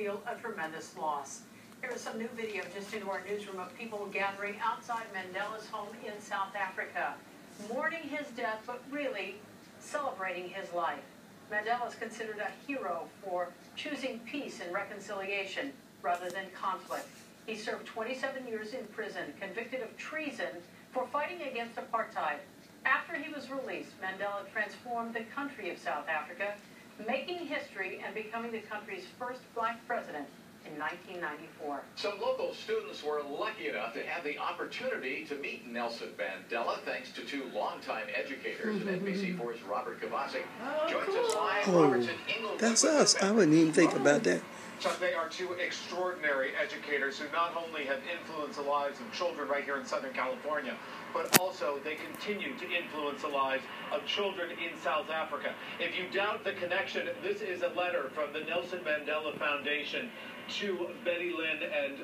feel a tremendous loss. Here is some new video just into our newsroom of people gathering outside Mandela's home in South Africa, mourning his death, but really celebrating his life. Mandela is considered a hero for choosing peace and reconciliation rather than conflict. He served 27 years in prison, convicted of treason for fighting against apartheid. After he was released, Mandela transformed the country of South Africa, making history and becoming the country's first black president in 1994. Some local students were lucky enough to have the opportunity to meet Nelson Mandela thanks to two longtime educators. And NBC4's Robert Kavasik joins us live. Robert's in Englewood. That's us. I wouldn't even think about that. Chuck, they are two extraordinary educators who not only have influenced the lives of children right here in Southern California, but also they continue to influence the lives of children in South Africa. If you doubt the connection, this is a letter from the Nelson Mandela Foundation to Bettye and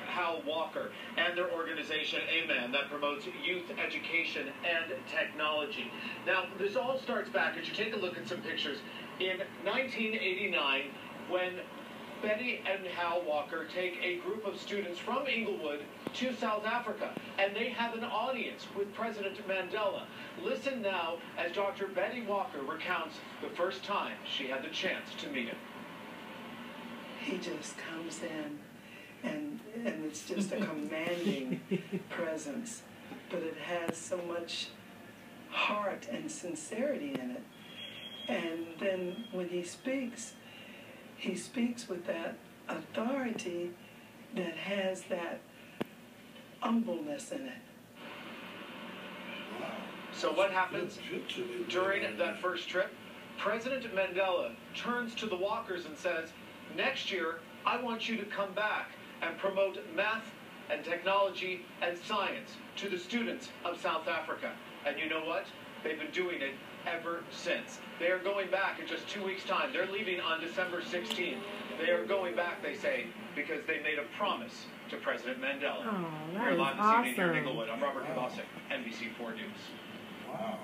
Hal Walker and their organization, Amen, that promotes youth education and technology. Now, this all starts back, as you take a look at some pictures, in 1989, when Bettye and Hal Walker take a group of students from Englewood to South Africa, and they have an audience with President Mandela. Listen now as Dr. Bettye Walker recounts the first time she had the chance to meet him. He just comes in, and it's just a commanding presence, but it has so much heart and sincerity in it. And then when he speaks with that authority that has that humbleness in it. So what happens during that first trip? President Mandela turns to the Walkers and says, next year, I want you to come back and promote math and technology and science to the students of South Africa. And you know what? They've been doing it ever since. They are going back in just 2 weeks' time. They're leaving on December 16th. They are going back, they say, because they made a promise to President Mandela. Oh, We're live this evening here in Englewood. I'm Robert Kavasik, NBC4 News. Wow.